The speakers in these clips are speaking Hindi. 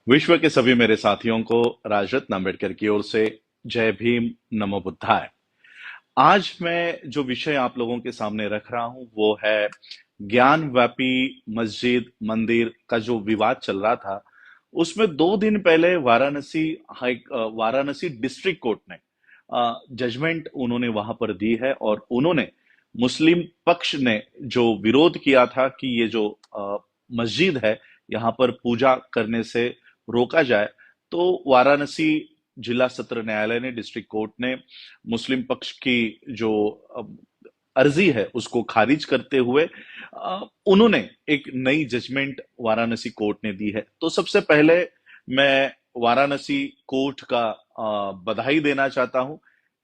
विश्व के सभी मेरे साथियों को राजरत्न अंबेडकर की ओर से जय भीम, नमो बुद्धाय। आज मैं जो विषय आप लोगों के सामने रख रहा हूं वो है ज्ञानव्यापी मस्जिद मंदिर का जो विवाद चल रहा था। उसमें 2 दिन पहले वाराणसी डिस्ट्रिक्ट कोर्ट ने जजमेंट उन्होंने वहां पर दी है और उन्होंने मुस्लिम पक्ष ने जो विरोध किया था कि ये जो मस्जिद है यहाँ पर पूजा करने से रोका जाए, तो वाराणसी जिला सत्र न्यायालय ने, डिस्ट्रिक्ट कोर्ट ने मुस्लिम पक्ष की जो अर्जी है उसको खारिज करते हुए उन्होंने एक नई जजमेंट वाराणसी कोर्ट ने दी है। तो सबसे पहले मैं वाराणसी कोर्ट का बधाई देना चाहता हूं।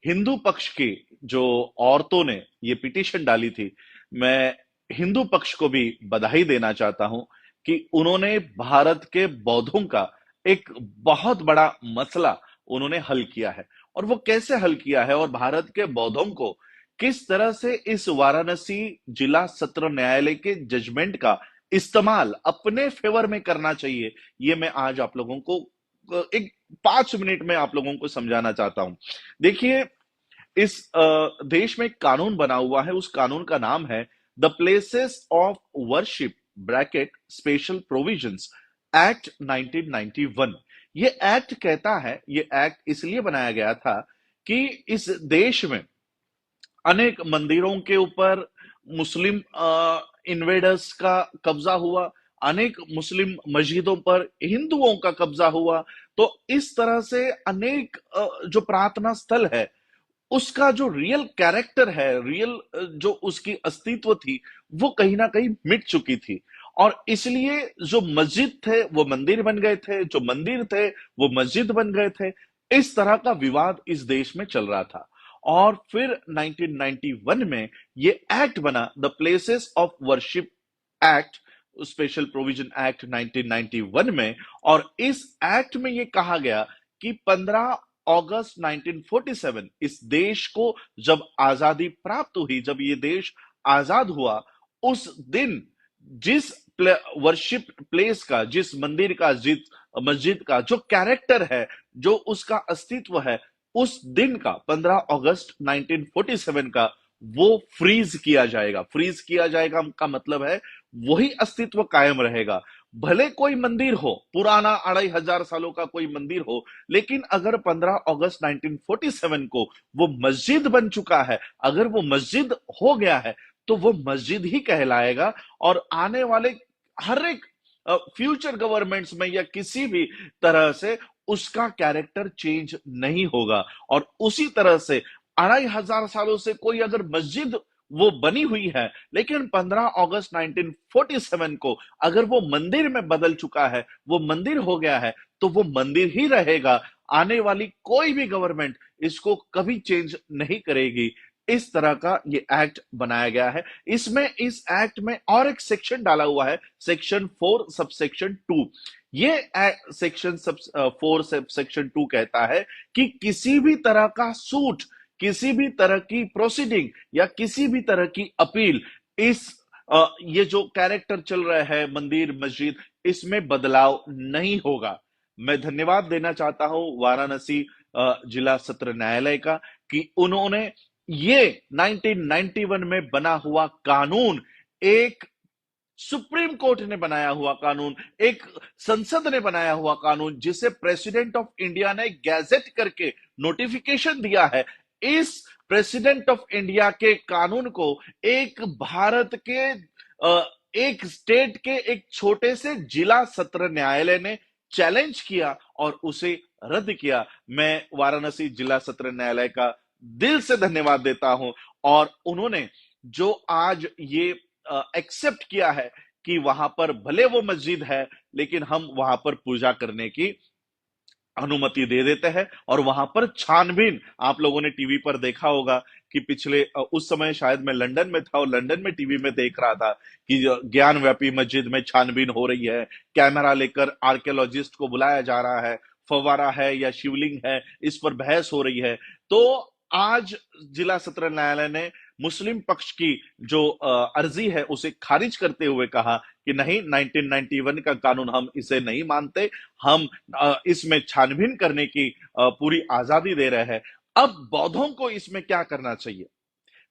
हिंदू पक्ष की जो औरतों ने ये पिटीशन डाली थी, मैं हिंदू पक्ष को भी बधाई देना चाहता हूं कि उन्होंने भारत के बौद्धों का एक बहुत बड़ा मसला उन्होंने हल किया है। और वो कैसे हल किया है और भारत के बौद्धों को किस तरह से इस वाराणसी जिला सत्र न्यायालय के जजमेंट का इस्तेमाल अपने फेवर में करना चाहिए, ये मैं आज आप लोगों को एक 5 मिनट में आप लोगों को समझाना चाहता हूं। देखिए, इस देश में एक कानून बना हुआ है, उस कानून का नाम है the places of worship bracket special provisions act 1991। ये एक्ट कहता है, ये एक्ट इसलिए बनाया गया था कि इस देश में अनेक मंदिरों के ऊपर मुस्लिम इन्वेडर्स का कब्जा हुआ, अनेक मुस्लिम मस्जिदों पर हिंदुओं का कब्जा हुआ। तो इस तरह से अनेक जो प्रार्थना स्थल है उसका जो रियल कैरेक्टर है, रियल जो उसकी अस्तित्व थी, वो कहीं ना कहीं मिट चुकी थी। और इसलिए जो मस्जिद थे वो मंदिर बन गए थे, जो मंदिर थे वो मस्जिद बन गए थे। इस तरह का विवाद इस देश में चल रहा था। और फिर 1991 में ये एक्ट बना, the places of worship act, special provision act 1991 में। और इस एक्ट में ये कहा गया कि 15 अगस्त 1947 इस देश को जब आजादी प्राप्त हुई, जब ये देश आजाद हुआ, उस दिन जिस वर्शिप प्लेस का, जिस मंदिर का, जिस मस्जिद का जो कैरेक्टर है, जो उसका अस्तित्व है, उस दिन का 15 अगस्त 1947 का वो फ्रीज किया जाएगा। फ्रीज किया जाएगा का मतलब है वही अस्तित्व कायम रहेगा। भले कोई मंदिर हो, पुराना 2500 सालों का कोई मंदिर हो, लेकिन अगर 15 अगस्त 1947 को वो मस्जिद बन चुका है, अगर वो मस्जिद हो गया है, तो वो मस्जिद ही कहलाएगा। और आने वाले हर एक फ्यूचर गवर्नमेंट्स में या किसी भी तरह से उसका कैरेक्टर चेंज नहीं होगा। और उसी तरह से 2500 सालों से कोई अगर मस्जिद वो बनी हुई है, लेकिन 15 अगस्त 1947 को अगर वो मंदिर में बदल चुका है, वो मंदिर हो गया है, तो वो मंदिर ही रहेगा। आने वाली कोई भी गवर्नमेंट इसको कभी चेंज नहीं करेगी। इस तरह का ये एक्ट बनाया गया है। इसमें, इस एक्ट में और एक सेक्शन डाला हुआ है, सेक्शन 4 सबसेक्शन 2। ये सेक्शन 4 सबसेक्शन 2 कहता है कि किसी भी तरह का सूट, किसी भी तरह की प्रोसीडिंग या किसी भी तरह की अपील, इस ये जो कैरेक्टर चल रहा है मंदिर मस्जिद, इसमें बदलाव नहीं होगा। मैं धन्यवाद देना चाहता हूं वाराणसी जिला सत्र न्यायालय का कि उन्होंने ये 1991 में बना हुआ कानून, एक सुप्रीम कोर्ट ने बनाया हुआ कानून, एक संसद ने बनाया हुआ कानून, जिसे प्रेसिडेंट ऑफ इंडिया ने गैजेट करके नोटिफिकेशन दिया है, इस प्रेसिडेंट ऑफ इंडिया के कानून को एक भारत के एक स्टेट के एक छोटे से जिला सत्र न्यायालय ने चैलेंज किया और उसे रद्द किया। मैं वाराणसी जिला सत्र न्यायालय का दिल से धन्यवाद देता हूं। और उन्होंने जो आज ये एक्सेप्ट किया है कि वहां पर भले वो मस्जिद है, लेकिन हम वहां पर पूजा करने की अनुमति दे देते हैं। और वहां पर छानबीन, आप लोगों ने टीवी पर देखा होगा कि पिछले उस समय शायद मैं लंदन में था और लंदन में टीवी में देख रहा था कि ज्ञानव्यापी मस्जिद में छानबीन हो रही है, कैमरा लेकर आर्कियोलॉजिस्ट को बुलाया जा रहा है, फव्वारा है या शिवलिंग है, इस पर बहस हो रही है। तो आज जिला सत्र न्यायालय ने मुस्लिम पक्ष की जो अर्जी है उसे खारिज करते हुए कहा कि नहीं, 1991 का कानून हम इसे नहीं मानते, हम इसमें छानबीन करने की पूरी आजादी दे रहे हैं। अब बौद्धों को इसमें क्या करना चाहिए?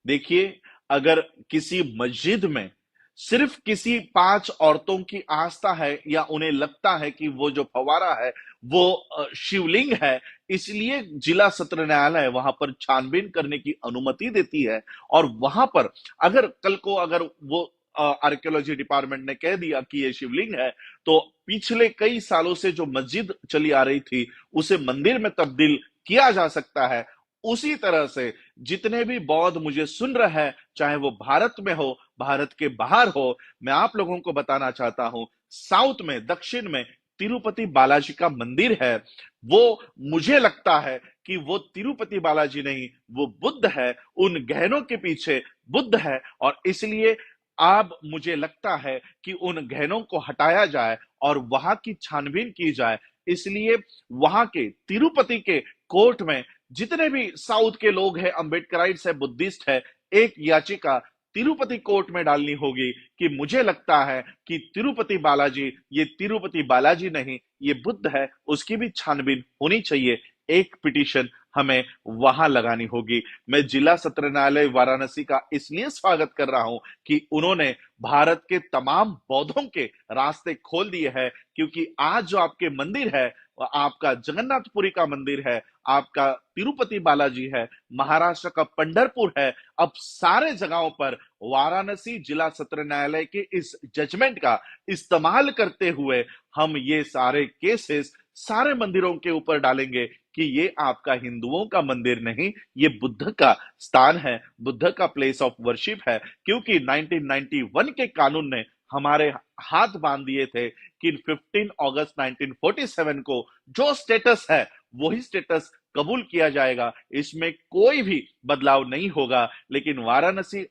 देखिए, अगर किसी मस्जिद में सिर्फ किसी 5 औरतों की आस्था है या उन्हें लगता है कि वो जो फव्वारा है वो शिवलिंग है, इसलिए जिला सत्र न्यायालय वहां पर छानबीन करने की अनुमति देती है। और वहां पर अगर कल को अगर वो आर्कियोलॉजी डिपार्टमेंट ने कह दिया कि ये शिवलिंग है, तो पिछले कई सालों से जो मस्जिद चली आ रही थी उसे मंदिर में तब्दील किया जा सकता है। उसी तरह से जितने भी बौद्ध मुझे सुन रहे हैं, चाहे वो भारत में हो, भारत के बाहर हो, मैं आप लोगों को बताना चाहता हूं, साउथ में, दक्षिण में तिरुपति बालाजी का मंदिर है। वो मुझे लगता है कि वो तिरुपति बालाजी नहीं, वो बुद्ध है। उन गहनों के पीछे बुद्ध है और इसलिए अब मुझे लगता है कि उन गहनों को हटाया जाए और वहां की छानबीन की जाए। इसलिए वहां के तिरुपति के कोर्ट में जितने भी साउथ के लोग हैं, अंबेडकराइट्स है, बुद्धिस्ट है, एक याचिका तिरुपति कोर्ट में डालनी होगी कि मुझे लगता है कि तिरुपति बालाजी ये तिरुपति बालाजी नहीं, ये बुद्ध है, उसकी भी छानबीन होनी चाहिए। एक पिटीशन हमें वहां लगानी होगी। मैं जिला सत्र न्यायालय वाराणसी का इसलिए स्वागत कर रहा हूं कि उन्होंने भारत के तमाम बौद्धों के रास्ते खोल दिए हैं, क्योंकि आज जो आपके मंदिर है, आपका जगन्नाथपुरी का मंदिर है, आपका तिरुपति बालाजी है, महाराष्ट्र का पंढरपुर है, अब सारे जगहों पर वाराणसी जिला सत्र न्यायालय के इस जजमेंट का इस्तेमाल करते हुए हम ये सारे केसेस सारे मंदिरों के ऊपर डालेंगे कि ये आपका हिंदुओं का मंदिर नहीं, ये बुद्ध का स्थान है, बुद्ध का प्लेस ऑफ वर्शिप है। क्योंकि 1991 के कानून ने हमारे हाथ बांध दिए थे कि 15 अगस्त 1947 को जो स्टेटस है वही स्टेटस कबूल किया जाएगा, इसमें कोई भी बदलाव नहीं होगा। लेकिन वाराणसी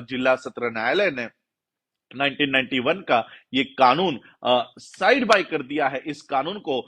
जिला सत्र न्यायालय ने 1991 का ये कानून साइड बाय कर दिया है, इस कानून को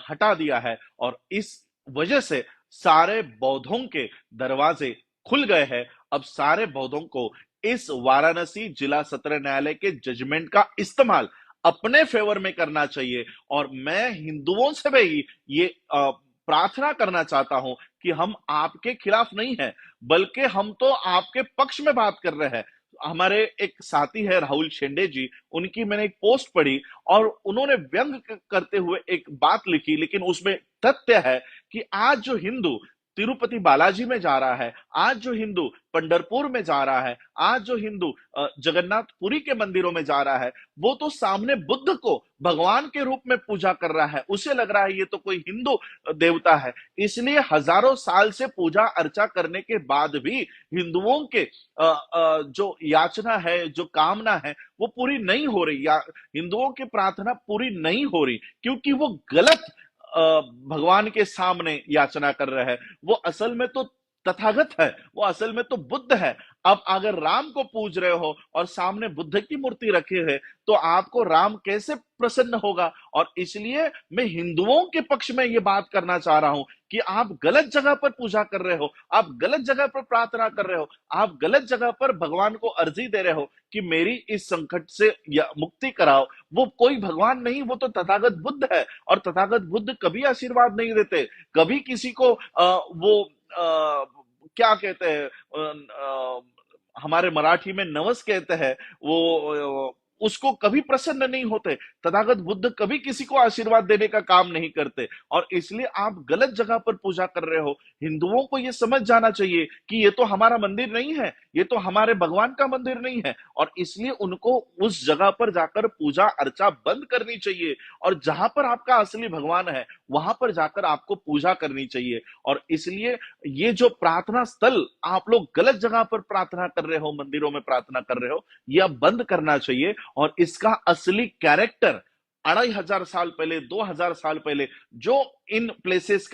हटा दिया है और इस वजह से सारे बौद्धों के दरवाजे खुल गए हैं। अब सारे बौद्धों को इस वाराणसी जिला सत्र न्यायालय के जजमेंट का इस्तेमाल अपने फेवर में करना चाहिए। और मैं हिंदुओं से भी ये प्रार्थना करना चाहता हूं कि हम आपके खिलाफ नहीं है, बल्कि हम तो आपके पक्ष में बात कर रहे हैं। हमारे एक साथी है राहुल शेंडे जी, उनकी मैंने एक पोस्ट पढ़ी और उन्होंने व्यंग करते हुए एक बात लिखी, लेकिन उसमें तथ्य है कि आज जो हिंदू तिरुपति बालाजी में जा रहा है, आज जो हिंदू पंढरपुर में जा रहा है, आज जो हिंदू जगन्नाथपुरी के मंदिरों में जा रहा है, वो तो सामने बुद्ध को भगवान के रूप में पूजा कर रहा है। उसे लग रहा है ये तो कोई हिंदू देवता है। इसलिए हजारों साल से पूजा अर्चा करने के बाद भी हिंदुओं के जो याचना है, जो कामना है, वो पूरी नहीं हो रही, या हिंदुओं की प्रार्थना पूरी नहीं हो रही, क्योंकि वो गलत भगवान के सामने याचना कर रहे हैं। वो असल में तो तथागत है, वो असल में तो बुद्ध है। अब अगर राम को पूज रहे हो और सामने बुद्ध की मूर्ति रखे है, तो आपको राम कैसे प्रसन्न होगा? और इसलिए मैं हिंदुओं के पक्ष में ये बात करना चाह रहा हूं कि आप गलत जगह पर पूजा कर रहे हो, आप गलत जगह पर प्रार्थना कर रहे हो, आप गलत जगह पर भगवान को अर्जी दे रहे हो कि मेरी इस संकट से मुक्ति कराओ। वो कोई भगवान नहीं, वो तो तथागत बुद्ध है। और तथागत बुद्ध कभी आशीर्वाद नहीं देते, कभी किसी को वो क्या कहते हैं, हमारे मराठी में नवस कहते हैं, वो उसको कभी प्रसन्न नहीं होते। तथागत बुद्ध कभी किसी को आशीर्वाद देने का काम नहीं करते। और इसलिए आप गलत जगह पर पूजा कर रहे हो। हिंदुओं को यह समझ जाना चाहिए कि ये तो हमारा मंदिर नहीं है, ये तो हमारे भगवान का मंदिर नहीं है, और इसलिए उनको उस जगह पर जाकर पूजा अर्चा बंद करनी चाहिए। और जहां पर आपका असली भगवान है वहां पर जाकर आपको पूजा करनी चाहिए। और इसलिए ये जो प्रार्थना स्थल आप लोग गलत जगह पर प्रार्थना कर रहे हो, मंदिरों में प्रार्थना कर रहे हो, यह बंद करना चाहिए। और इसका असली कैरेक्टर 2500 साल पहले, 2000 साल पहले जो इन प्लेसेस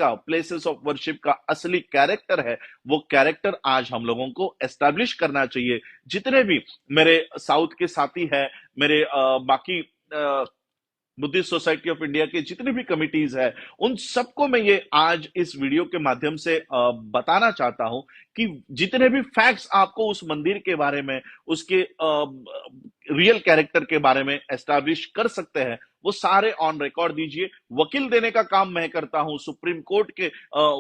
ऑफ वर्शिप का असली कैरेक्टर है, वो कैरेक्टर आज हम लोगों को एस्टैब्लिश करना चाहिए। जितने भी मेरे साउथ के साथी हैं, मेरे बाकी बुद्धिस्ट सोसाइटी ऑफ इंडिया के जितने भी कमिटीज है, उन सबको मैं ये आज इस वीडियो के माध्यम से बताना चाहता हूं कि जितने भी फैक्ट्स आपको उस मंदिर के बारे में, उसके रियल कैरेक्टर के बारे में एस्टैब्लिश कर सकते हैं, वो सारे ऑन रिकॉर्ड दीजिए। वकील देने का काम मैं करता हूं, सुप्रीम कोर्ट के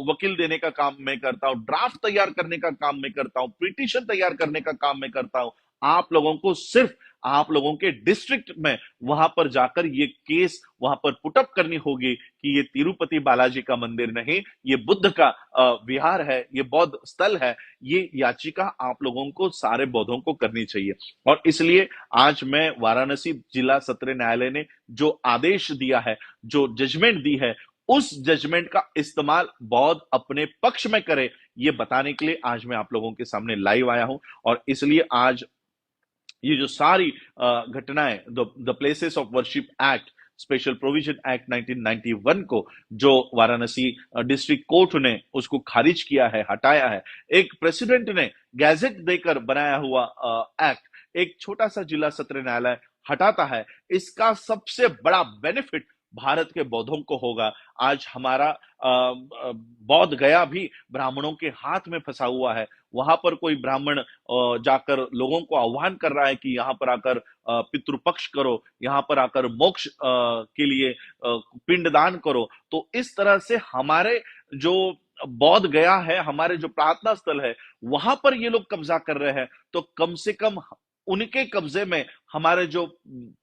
वकील देने का काम मैं करता हूं, ड्राफ्ट तैयार करने का काम मैं करता हूं, पिटीशन तैयार करने का काम मैं करता हूं। आप लोगों को सिर्फ आप लोगों के डिस्ट्रिक्ट में वहां पर जाकर ये केस वहां पर पुटअप करनी होगी कि ये तिरुपति बालाजी का मंदिर नहीं, ये बुद्ध का विहार है, ये बौद्ध स्थल है। ये याचिका आप लोगों को, सारे बौद्धों को करनी चाहिए। और इसलिए आज मैं वाराणसी जिला सत्र न्यायालय ने जो आदेश दिया है, जो जजमेंट दी है, उस जजमेंट का इस्तेमाल बौद्ध अपने पक्ष में करे, ये बताने के लिए आज मैं आप लोगों के सामने लाइव आया हूं। और इसलिए आज ये जो सारी घटनाएं, the places of worship act, special provision act 1991 को जो वाराणसी डिस्ट्रिक्ट कोर्ट ने उसको खारिज किया है, हटाया है, एक प्रेसिडेंट ने गैजेट देकर बनाया हुआ एक्ट एक छोटा सा जिला सत्र न्यायालय हटाता है, इसका सबसे बड़ा बेनिफिट भारत के बौद्धों को होगा। आज हमारा बौद्ध गया भी ब्राह्मणों के हाथ में फंसा हुआ है। वहां पर कोई ब्राह्मण जाकर लोगों को आह्वान कर रहा है कि यहां पर आकर पितृपक्ष करो, यहां पर आकर मोक्ष के लिए पिंडदान करो। तो इस तरह से हमारे जो बौद्ध गया है, हमारे जो प्रार्थना स्थल है, वहां पर ये लोग कब्जा कर रहे हैं। तो कम से कम उनके कब्जे में हमारे जो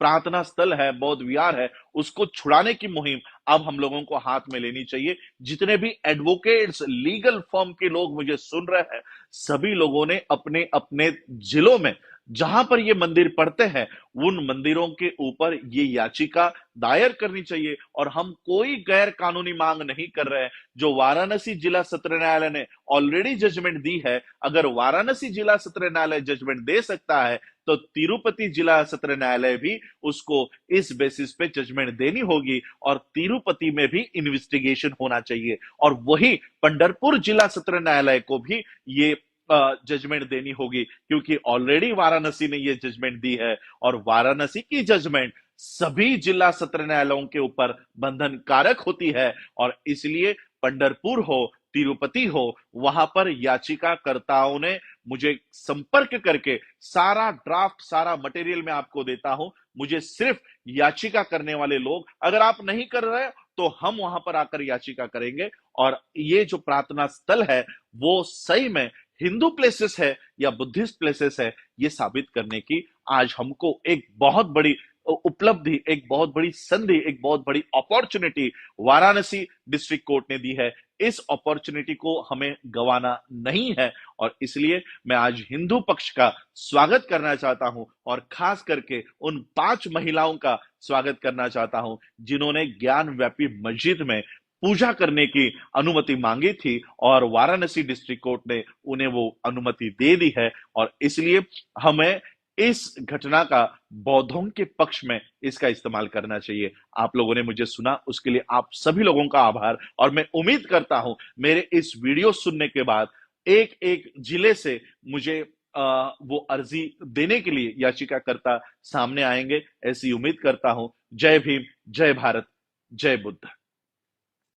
प्रार्थना स्थल है, बौद्ध विहार है, उसको छुड़ाने की मुहिम अब हम लोगों को हाथ में लेनी चाहिए। जितने भी एडवोकेट्स, लीगल फर्म के लोग मुझे सुन रहे हैं, सभी लोगों ने अपने अपने जिलों में जहां पर ये मंदिर पड़ते हैं, उन मंदिरों के ऊपर ये याचिका दायर करनी चाहिए। और हम कोई गैर कानूनी मांग नहीं कर रहे हैं। जो वाराणसी जिला सत्र न्यायालय ने ऑलरेडी जजमेंट दी है, अगर वाराणसी जिला सत्र न्यायालय जजमेंट दे सकता है, तो तिरुपति जिला सत्र न्यायालय भी उसको इस बेसिस पे जजमेंट देनी होगी। और तिरुपति में भी इन्वेस्टिगेशन होना चाहिए, और वही पंढरपुर जिला सत्र न्यायालय को भी ये जजमेंट देनी होगी, क्योंकि ऑलरेडी वाराणसी ने ये जजमेंट दी है। और वाराणसी की जजमेंट सभी जिला सत्र न्यायालयों के ऊपर बंधन कारक होती है। और इसलिए पंढरपुर हो, तिरुपति हो, वहां पर याचिकाकर्ताओं ने मुझे संपर्क करके सारा ड्राफ्ट, सारा मटेरियल मैं आपको देता हूं। मुझे सिर्फ याचिका करने वाले लोग, अगर आप नहीं कर रहे तो हम वहां पर आकर याचिका करेंगे। और ये जो प्रार्थना स्थल है वो सही में हिंदू प्लेसेस है या बुद्धिस्ट प्लेसेस है, ये साबित करने की आज हमको एक बहुत बड़ी उपलब्धि, एक बहुत बड़ी संधि, एक बहुत बड़ी अपॉर्चुनिटी वाराणसी डिस्ट्रिक्ट कोर्ट ने दी है। इस अपॉर्चुनिटी को हमें गंवाना नहीं है। और इसलिए मैं आज हिंदू पक्ष का स्वागत करना चाहता हूं, और खास करके उन 5 महिलाओं का स्वागत करना चाहता हूं जिन्होंने ज्ञान व्यापी मस्जिद में पूजा करने की अनुमति मांगी थी, और वाराणसी डिस्ट्रिक्ट कोर्ट ने उन्हें वो अनुमति दे दी है। और इसलिए हमें इस घटना का बौद्धों के पक्ष में इसका इस्तेमाल करना चाहिए। आप लोगों ने मुझे सुना, उसके लिए आप सभी लोगों का आभार। और मैं उम्मीद करता हूं मेरे इस वीडियो सुनने के बाद एक एक जिले से मुझे वो अर्जी देने के लिए याचिकाकर्ता सामने आएंगे, ऐसी उम्मीद करता हूं। जय भीम, जय भारत, जय बुद्ध।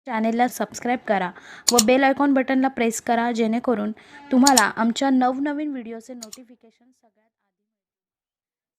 चॅनेलला सबस्क्राईब करा व बेल आयकॉन बटनला प्रेस करा, जेणेकरून तुम्हाला आमच्या नवनवीन व्हिडिओचे नोटिफिकेशन सगळ्यात